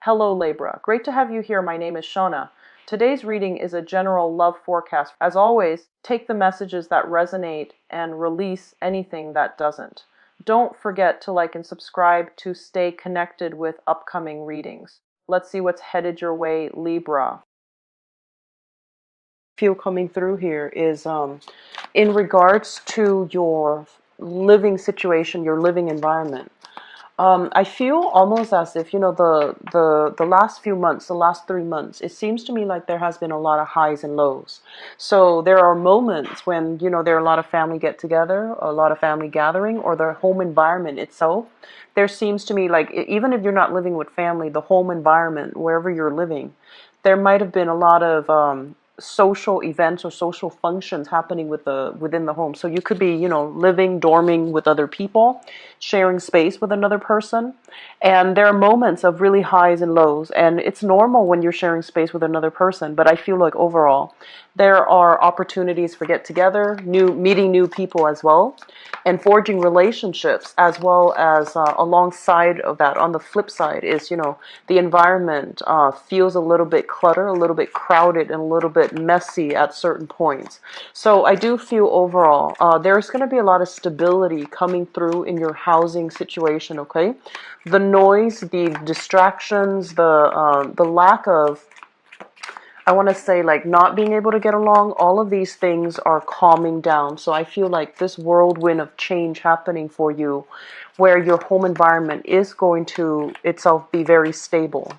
Hello Libra, great to have you here. My name is Shona. Today's reading is a general love forecast. As always, take the messages that resonate and release anything that doesn't. Don't forget to like and subscribe to stay connected with upcoming readings. Let's see what's headed your way, Libra. Feel coming through here is in regards to your living situation, your living environment. I feel almost as if, the last few months, the last 3 months, it seems to me like there has been a lot of highs and lows. So there are moments when, there are a lot of family get together, a lot of family gathering, or the home environment itself. There seems to me like, even if you're not living with family, the home environment, wherever you're living, there might have been a lot of social events or social functions happening within the home. So you could be, living, dorming with other people, sharing space with another person. And there are moments of really highs and lows. And it's normal when you're sharing space with another person. But I feel like overall, there are opportunities for get together, meeting new people as well, and forging relationships, as well as alongside of that, on the flip side is, the environment feels a little bit cluttered, a little bit crowded, and a little bit messy at certain points. So I do feel overall there's going to be a lot of stability coming through in your housing situation, okay? The noise, the distractions, the lack of, I want to say, like, not being able to get along, all of these things are calming down. So I feel like this whirlwind of change happening for you, where your home environment is going to itself be very stable.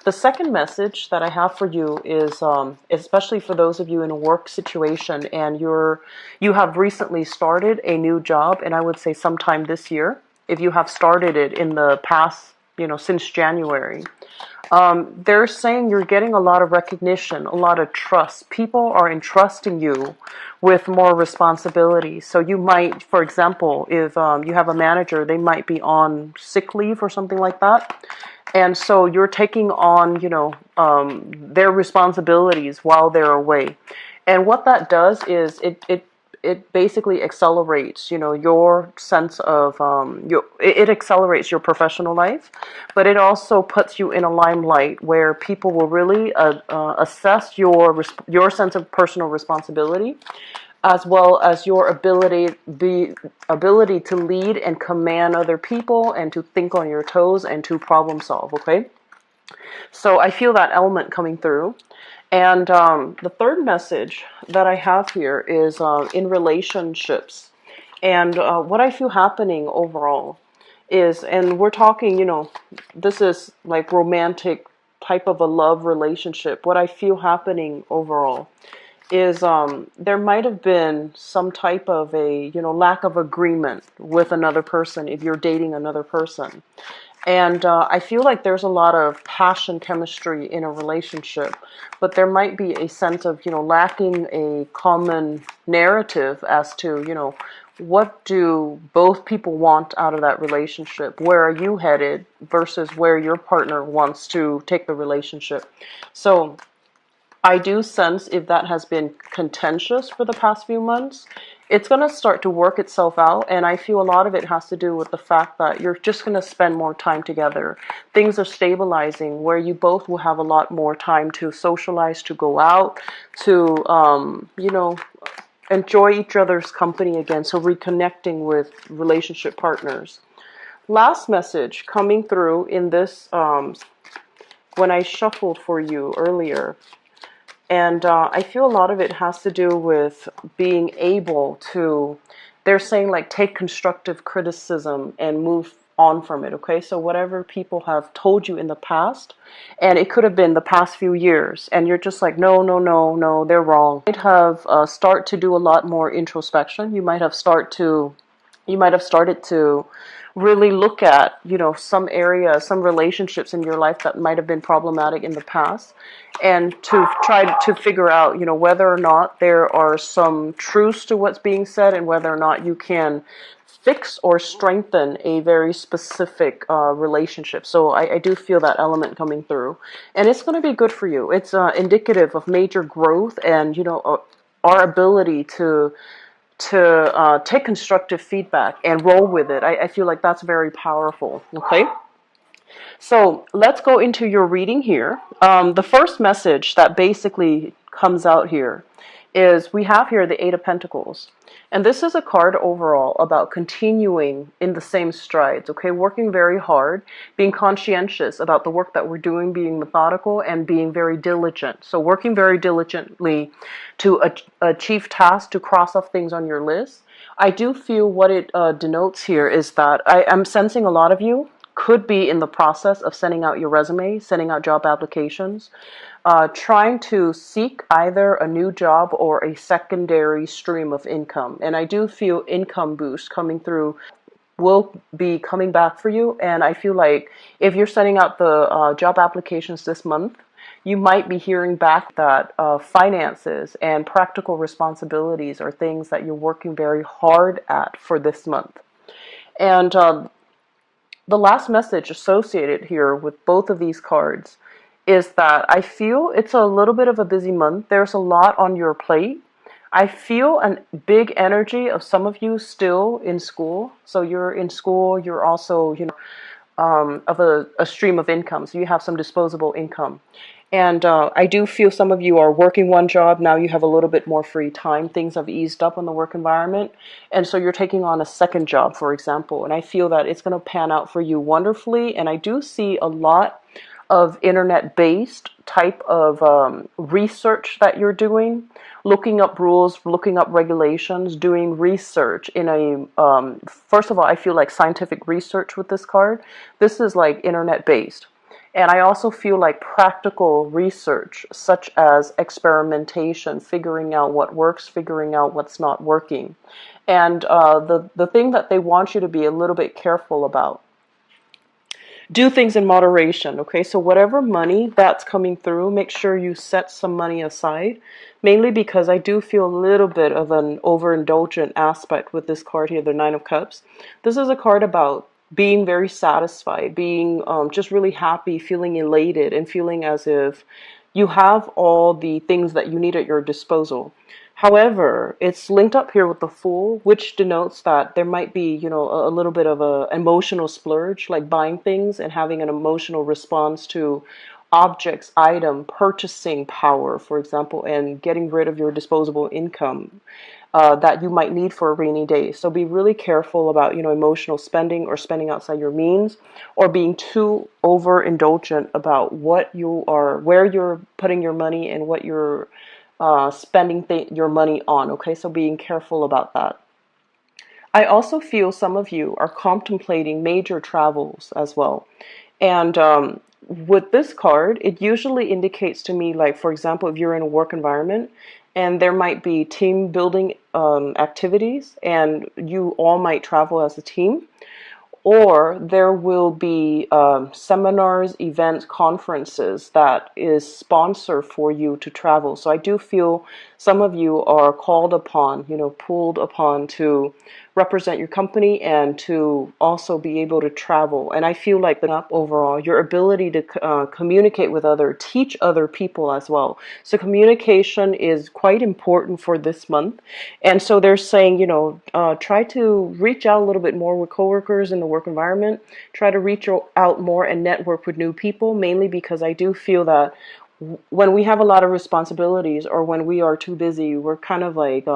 The second message that I have for you is, especially for those of you in a work situation and you have recently started a new job, and I would say sometime this year, if you have started it in the past, since January. They're saying you're getting a lot of recognition, a lot of trust. People are entrusting you with more responsibility. So you might, for example, if you have a manager, they might be on sick leave or something like that. And so you're taking on, their responsibilities while they're away. And what that does is it basically accelerates, your sense of, it accelerates your professional life, but it also puts you in a limelight where people will really assess your sense of personal responsibility, as well as your ability to lead and command other people and to think on your toes and to problem solve, okay? So I feel that element coming through. And the third message that I have here is in relationships. And what I feel happening overall is, and we're talking, this is like romantic type of a love relationship. What I feel happening overall is there might have been some type of a, lack of agreement with another person if you're dating another person. And I feel like there's a lot of passion, chemistry in a relationship, but there might be a sense of, lacking a common narrative as to, what do both people want out of that relationship? Where are you headed versus where your partner wants to take the relationship? So I do sense if that has been contentious for the past few months, it's going to start to work itself out. And I feel a lot of it has to do with the fact that you're just going to spend more time together. Things are stabilizing where you both will have a lot more time to socialize, to go out, to, enjoy each other's company again. So reconnecting with relationship partners. Last message coming through in this, when I shuffled for you earlier. And I feel a lot of it has to do with being able to, they're saying, like, take constructive criticism and move on from it, okay? So whatever people have told you in the past, and it could have been the past few years, and you're just like, no, no, no, no, they're wrong. You might have start to do a lot more introspection. You might have started to really look at, some area, some relationships in your life that might have been problematic in the past, and to try to figure out, whether or not there are some truths to what's being said and whether or not you can fix or strengthen a very specific relationship. So I do feel that element coming through, and it's going to be good for you. It's indicative of major growth and, our ability to take constructive feedback and roll with it. I feel like that's very powerful, okay? So let's go into your reading here. The first message that basically comes out here is we have here the Eight of Pentacles. And this is a card overall about continuing in the same strides, okay? Working very hard, being conscientious about the work that we're doing, being methodical, and being very diligent. So working very diligently to achieve tasks, to cross off things on your list. I do feel what it denotes here is that I am sensing a lot of you could be in the process of sending out your resume, sending out job applications, trying to seek either a new job or a secondary stream of income. And I do feel income boost coming through will be coming back for you. And I feel like if you're sending out the job applications this month, you might be hearing back that finances and practical responsibilities are things that you're working very hard at for this month. And the last message associated here with both of these cards is that I feel it's a little bit of a busy month. There's a lot on your plate. I feel a big energy of some of you still in school. So you're in school, you're also, of a stream of income. So you have some disposable income. And I do feel some of you are working one job. Now you have a little bit more free time. Things have eased up in the work environment. And so you're taking on a second job, for example. And I feel that it's going to pan out for you wonderfully. And I do see a lot of internet-based type of research that you're doing, looking up rules, looking up regulations, doing research in first of all, I feel like scientific research with this card. This is like internet-based. And I also feel like practical research, such as experimentation, figuring out what works, figuring out what's not working. And the thing that they want you to be a little bit careful about, do things in moderation, okay? So whatever money that's coming through, make sure you set some money aside, mainly because I do feel a little bit of an overindulgent aspect with this card here, the Nine of Cups. This is a card about being very satisfied, being just really happy, feeling elated, and feeling as if you have all the things that you need at your disposal. However, it's linked up here with the Fool, which denotes that there might be, a little bit of a emotional splurge, like buying things and having an emotional response to objects, item, purchasing power, for example, and getting rid of your disposable income that you might need for a rainy day. So be really careful about, emotional spending or spending outside your means, or being too overindulgent about where you're putting your money and what you're spending your money on. Okay, so being careful about that. I also feel some of you are contemplating major travels as well. And with this card, it usually indicates to me, like, for example, if you're in a work environment and there might be team building activities and you all might travel as a team, or there will be seminars, events, conferences that is sponsor for you to travel. So I do feel some of you are called upon, pulled upon to represent your company and to also be able to travel. And I feel like up overall, your ability to communicate with teach other people as well. So communication is quite important for this month. And so they're saying, try to reach out a little bit more with coworkers in the work environment. Try to reach out more and network with new people, mainly because I do feel that when we have a lot of responsibilities or when we are too busy, we're kind of like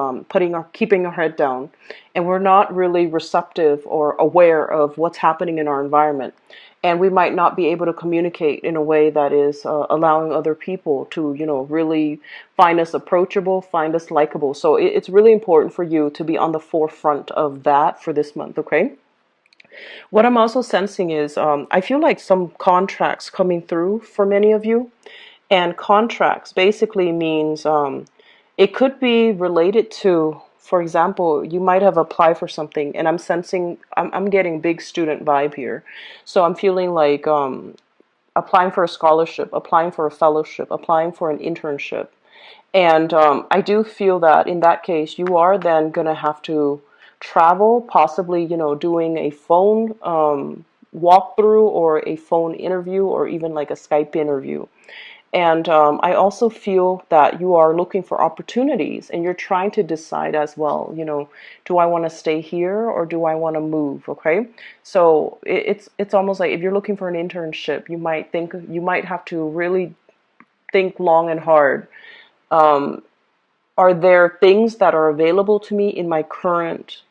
keeping our head down, and we're not really receptive or aware of what's happening in our environment. And we might not be able to communicate in a way that is allowing other people to, really find us approachable, find us likable. So it's really important for you to be on the forefront of that for this month, okay? What I'm also sensing is I feel like some contracts coming through for many of you. And contracts basically means it could be related to, for example, you might have applied for something, and I'm getting big student vibe here. So I'm feeling like applying for a scholarship, applying for a fellowship, applying for an internship. And I do feel that in that case, you are then going to have to travel, possibly, doing a phone walkthrough or a phone interview or even like a Skype interview. And I also feel that you are looking for opportunities and you're trying to decide as well, do I want to stay here or do I want to move? Okay. So it's almost like if you're looking for an internship, you might have to really think long and hard. Are there things that are available to me in my current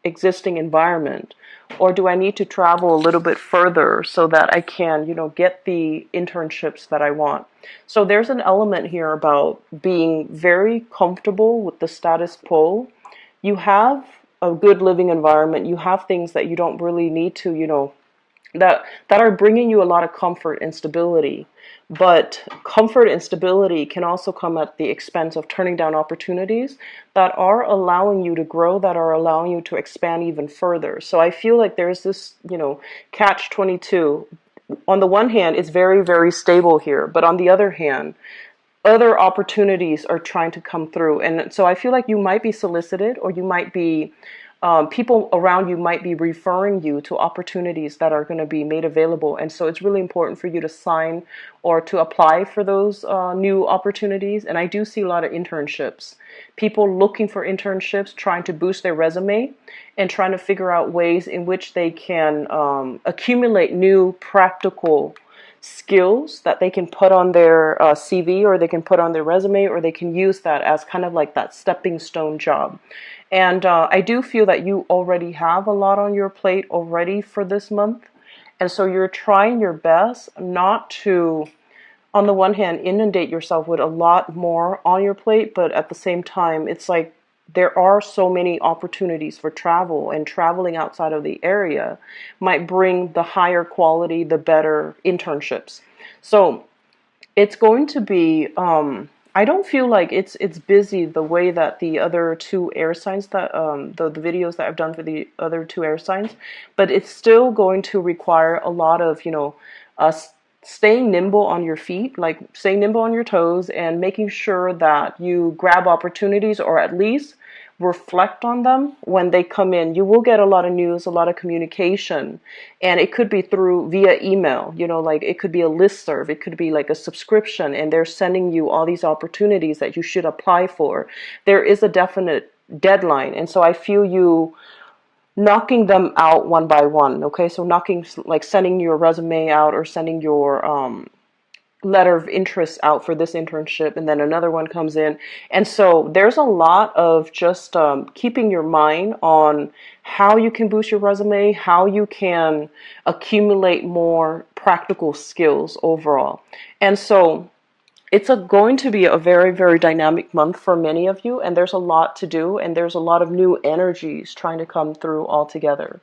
existing environment? Or do I need to travel a little bit further so that I can, get the internships that I want? So there's an element here about being very comfortable with the status quo. You have a good living environment. You have things that you don't really need to, that are bringing you a lot of comfort and stability. But comfort and stability can also come at the expense of turning down opportunities that are allowing you to grow, that are allowing you to expand even further. So I feel like there's this, catch 22. On the one hand, it's very, very stable here, but on the other hand, other opportunities are trying to come through. And so I feel like you might be solicited, or you might be, people around you might be referring you to opportunities that are going to be made available. And so it's really important for you to sign or to apply for those new opportunities. And I do see a lot of internships, people looking for internships, trying to boost their resume and trying to figure out ways in which they can accumulate new practical skills that they can put on their CV, or they can put on their resume, or they can use that as kind of like that stepping stone job. And I do feel that you already have a lot on your plate already for this month. And so you're trying your best not to, on the one hand, inundate yourself with a lot more on your plate, but at the same time, it's like there are so many opportunities for travel, and traveling outside of the area might bring the higher quality, the better internships. So it's going to be, I don't feel like it's busy the way that the other two air signs that the videos that I've done for the other two air signs, but it's still going to require a lot of, staying nimble on your feet, like staying nimble on your toes, and making sure that you grab opportunities, or at least reflect on them when they come in. You will get a lot of news, a lot of communication, and it could be through via email, like it could be a listserv, it could be like a subscription, and they're sending you all these opportunities that you should apply for. There is a definite deadline, and so I feel you knocking them out one by one. Okay, so like sending your resume out, or sending your letter of interest out for this internship, and then another one comes in. And so there's a lot of just keeping your mind on how you can boost your resume, how you can accumulate more practical skills overall. And so it's going to be a very, very dynamic month for many of you, and there's a lot to do, and there's a lot of new energies trying to come through all together.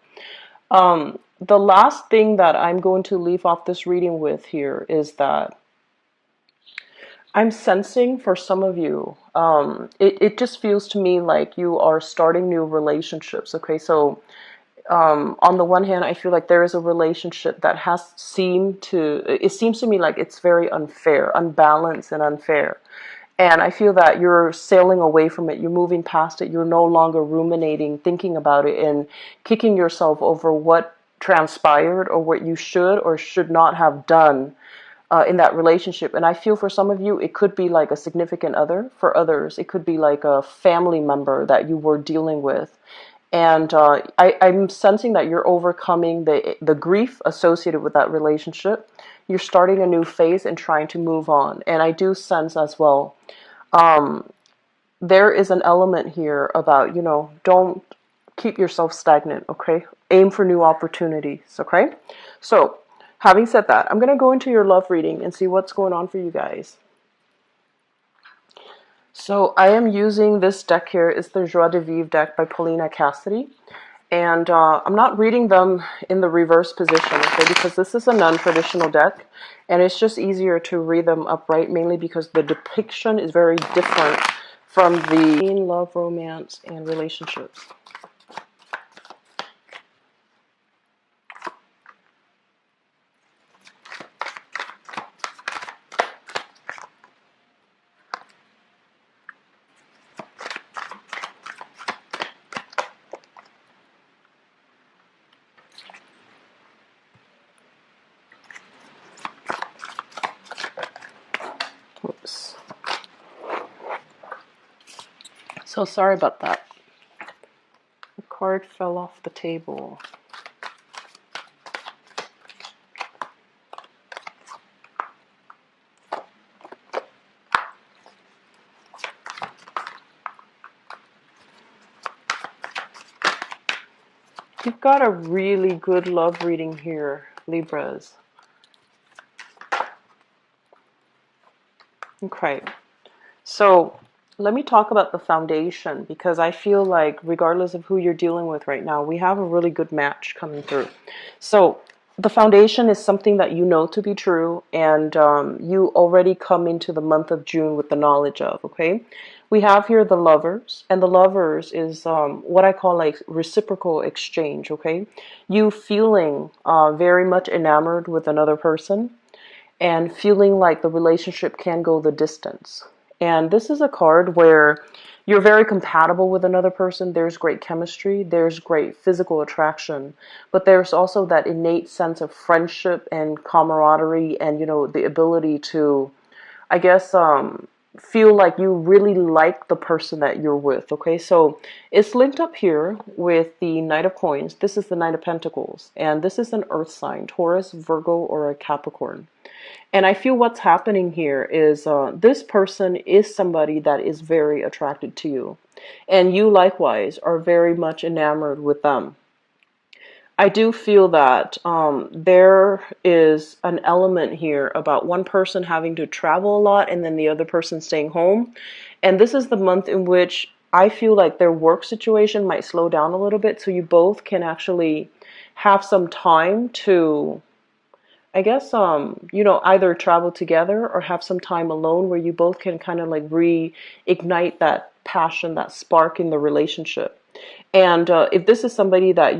The last thing that I'm going to leave off this reading with here is that I'm sensing for some of you, it just feels to me like you are starting new relationships. Okay, so on the one hand, I feel like there is a relationship that it seems to me like it's very unfair, unbalanced and unfair. And I feel that you're sailing away from it. You're moving past it. You're no longer ruminating, thinking about it, and kicking yourself over what transpired, or what you should or should not have done in that relationship. And I feel for some of you, it could be like a significant other. For others, it could be like a family member that you were dealing with. And I'm sensing that you're overcoming the grief associated with that relationship. You're starting a new phase and trying to move on. And I do sense as well, there is an element here about, don't keep yourself stagnant, okay? Aim for new opportunities, okay? So, having said that, I'm going to go into your love reading and see what's going on for you guys. So I am using this deck here. It's the Joie de Vivre deck by Paulina Cassidy. And I'm not reading them in the reverse position, okay, because this is a non-traditional deck. And it's just easier to read them upright, mainly because the depiction is very different from the love, romance, and relationships. So sorry about that. The card fell off the table. You've got a really good love reading here, Libras. Okay. So let me talk about the foundation, because I feel like regardless of who you're dealing with right now, we have a really good match coming through. So the foundation is something that you know to be true, and you already come into the month of June with the knowledge of, okay? We have here the lovers, and the lovers is what I call like reciprocal exchange, okay? You feeling very much enamored with another person, and feeling like the relationship can go the distance. And this is a card where you're very compatible with another person. There's great chemistry, there's great physical attraction, but there's also that innate sense of friendship and camaraderie, and, you know, the ability to, I guess, feel like you really like the person that you're with, okay? So it's linked up here with the Knight of Coins. This is the Knight of Pentacles, and this is an earth sign, Taurus, Virgo, or a Capricorn. And I feel what's happening here is this person is somebody that is very attracted to you. And you likewise are very much enamored with them. I do feel that there is an element here about one person having to travel a lot and then the other person staying home. And this is the month in which I feel like their work situation might slow down a little bit, so you both can actually have some time to, I guess, you know, either travel together or have some time alone where you both can kind of like reignite that passion, that spark in the relationship. And if this is somebody that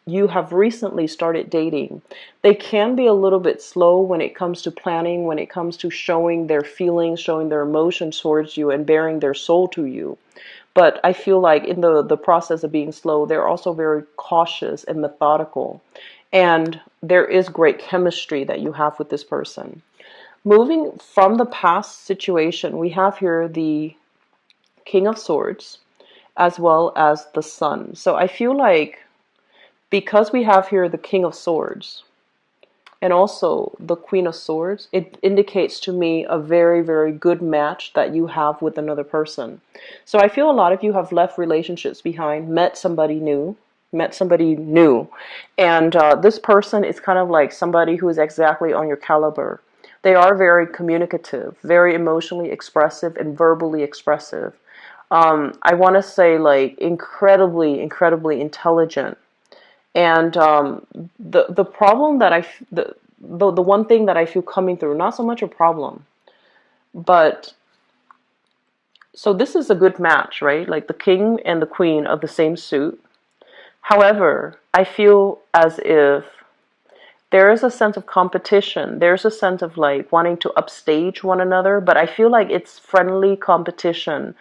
you have recently started dating, they can be a little bit slow when it comes to planning, when it comes to showing their feelings, showing their emotions towards you, and bearing their soul to you. But I feel like in the process of being slow, they're also very cautious and methodical. And there is great chemistry that you have with this person. Moving from the past situation, we have here the King of Swords as well as the Sun. So I feel like because we have here the King of Swords and also the Queen of Swords, it indicates to me a very, very good match that you have with another person. So I feel a lot of you have left relationships behind, met somebody new, and this person is kind of like somebody who is exactly on your caliber. They are very communicative, very emotionally expressive, and verbally expressive. I want to say like incredibly, incredibly intelligent. And the problem that the one thing that I feel coming through, not so much a problem, but so this is a good match, right? Like the king and the queen of the same suit. However, I feel as if there is a sense of competition. There's a sense of like wanting to upstage one another, but I feel like it's friendly competition.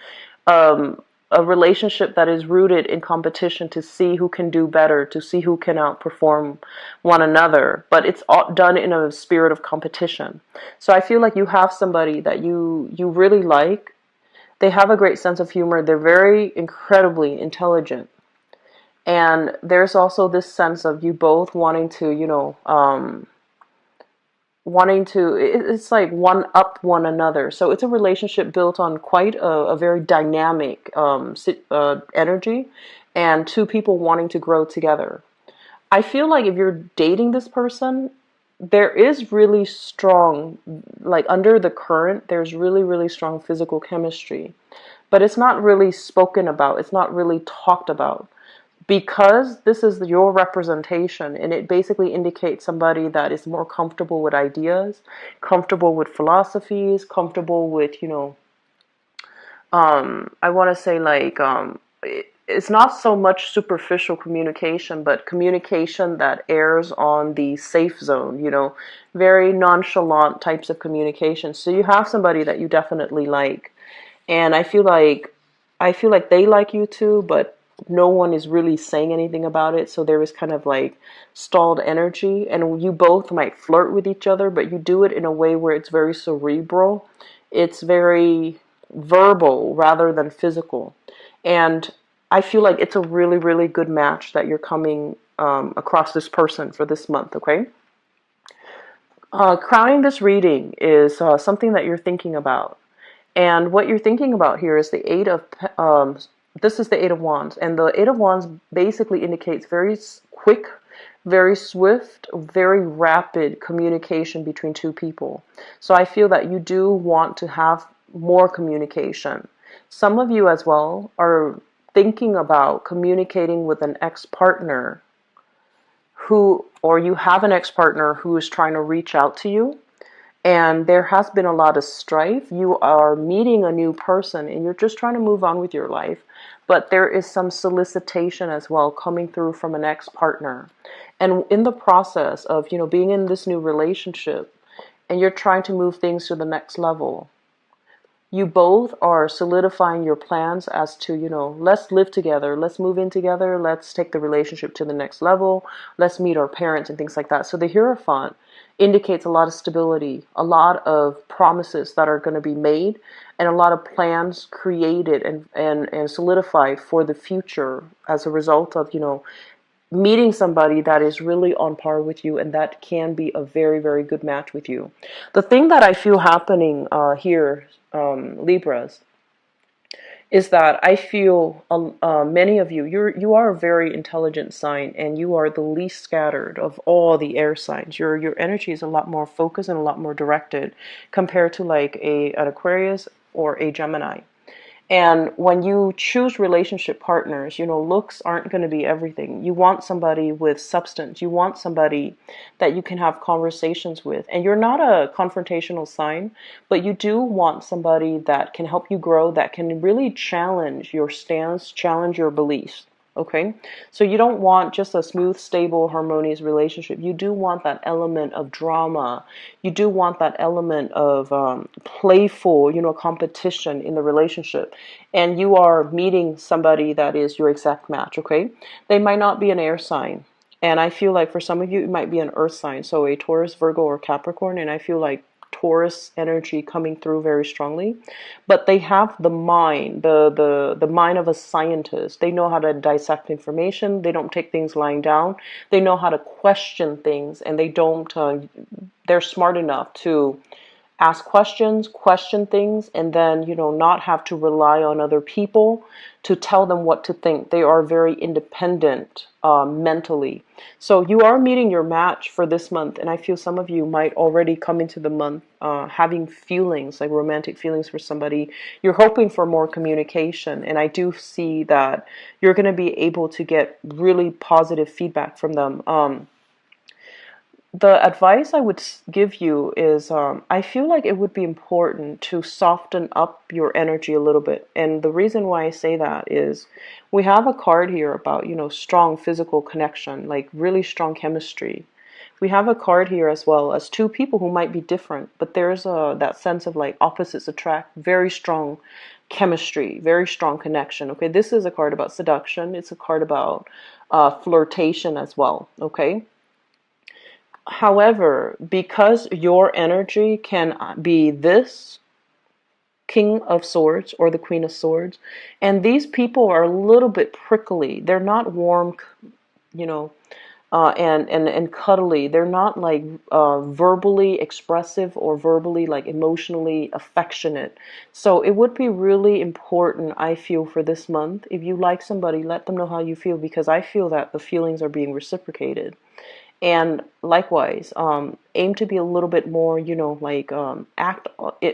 A relationship that is rooted in competition to see who can do better, to see who can outperform one another, but it's all done in a spirit of competition. So I feel like you have somebody that you really like. They have a great sense of humor. They're very incredibly intelligent. And there's also this sense of you both wanting to, you know, it's like one up one another. So it's a relationship built on quite a very dynamic energy, and two people wanting to grow together. I feel like if you're dating this person, there is really strong, like under the current, there's really, really strong physical chemistry, but it's not really spoken about. It's not really talked about, because this is your representation, and it basically indicates somebody that is more comfortable with ideas, comfortable with philosophies, comfortable with, you know, I want to say like, it's not so much superficial communication, but communication that airs on the safe zone, you know, very nonchalant types of communication. So you have somebody that you definitely like. And I feel like they like you too, but no one is really saying anything about it. So there is kind of like stalled energy, and you both might flirt with each other, but you do it in a way where it's very cerebral. It's very verbal rather than physical. And I feel like it's a really, really good match that you're coming across this person for this month, okay? Crowning this reading is something that you're thinking about. And what you're thinking about here is the this is the Eight of Wands. And the Eight of Wands basically indicates very quick, very swift, very rapid communication between two people. So I feel that you do want to have more communication. Some of you as well are thinking about communicating with an ex-partner or you have an ex-partner who is trying to reach out to you, and there has been a lot of strife. You are meeting a new person and you're just trying to move on with your life, but there is some solicitation as well coming through from an ex-partner. And in the process of, being in this new relationship and you're trying to move things to the next level, you both are solidifying your plans as to, let's live together, let's move in together, let's take the relationship to the next level, let's meet our parents and things like that. So the Hierophant indicates a lot of stability, a lot of promises that are going to be made, and a lot of plans created and solidified for the future as a result of, meeting somebody that is really on par with you and that can be a very, very good match with you. The thing that I feel happening here, Libras, is that I feel many of you are a very intelligent sign, and you are the least scattered of all the air signs. Your energy is a lot more focused and a lot more directed compared to like an Aquarius or a Gemini. And when you choose relationship partners, looks aren't going to be everything. You want somebody with substance. You want somebody that you can have conversations with. And you're not a confrontational sign, but you do want somebody that can help you grow, that can really challenge your stance, challenge your beliefs. Okay, so you don't want just a smooth, stable, harmonious relationship. You do want that element of drama. You do want that element of playful, competition in the relationship. And you are meeting somebody that is your exact match, okay? They might not be an air sign. And I feel like for some of you, it might be an earth sign. So a Taurus, Virgo, or Capricorn. And I feel like Taurus energy coming through very strongly, but they have the mind, the mind of a scientist. They know how to dissect information. They don't take things lying down. They know how to question things, and they don't. They're smart enough to ask questions, question things, and then, not have to rely on other people to tell them what to think. They are very independent mentally. So you are meeting your match for this month, and I feel some of you might already come into the month having feelings, like romantic feelings for somebody. You're hoping for more communication, and I do see that you're going to be able to get really positive feedback from them. The advice I would give you is I feel like it would be important to soften up your energy a little bit. And the reason why I say that is we have a card here about, strong physical connection, like really strong chemistry. We have a card here as well as two people who might be different, but there's that sense of like opposites attract, very strong chemistry, very strong connection. Okay, this is a card about seduction. It's a card about flirtation as well. Okay. However, because your energy can be this King of Swords or the Queen of Swords, and these people are a little bit prickly. They're not warm, and cuddly. They're not like verbally expressive or verbally like emotionally affectionate. So it would be really important, I feel, for this month. If you like somebody, let them know how you feel, because I feel that the feelings are being reciprocated. And likewise, aim to be a little bit more,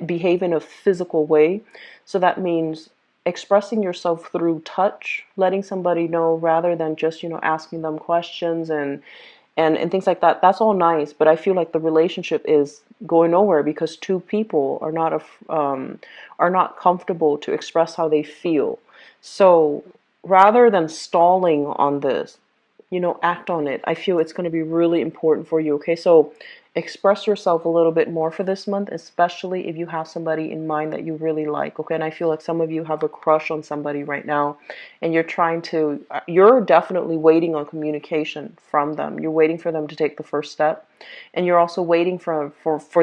behave in a physical way. So that means expressing yourself through touch, letting somebody know rather than just, asking them questions and things like that. That's all nice, but I feel like the relationship is going nowhere because two people are not comfortable to express how they feel. So rather than stalling on this, act on it. I feel it's going to be really important for you. Okay, so express yourself a little bit more for this month, especially if you have somebody in mind that you really like. Okay, and I feel like some of you have a crush on somebody right now, and you're definitely waiting on communication from them. You're waiting for them to take the first step, and you're also waiting for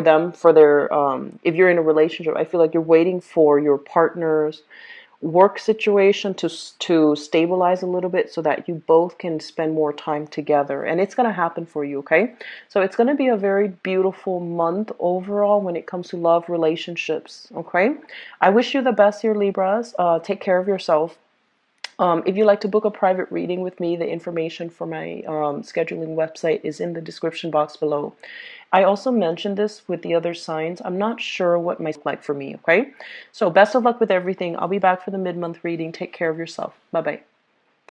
them for their if you're in a relationship, I feel like you're waiting for your partners work situation to stabilize a little bit so that you both can spend more time together, and it's going to happen for you. Okay, so it's going to be a very beautiful month overall when it comes to love, relationships. Okay, I wish you the best here, Libras. Take care of yourself. If you'd like to book a private reading with me, the information for my scheduling website is in the description box below. I also mentioned this with the other signs. I'm not sure what my like for me, okay? So best of luck with everything. I'll be back for the mid-month reading. Take care of yourself. Bye-bye.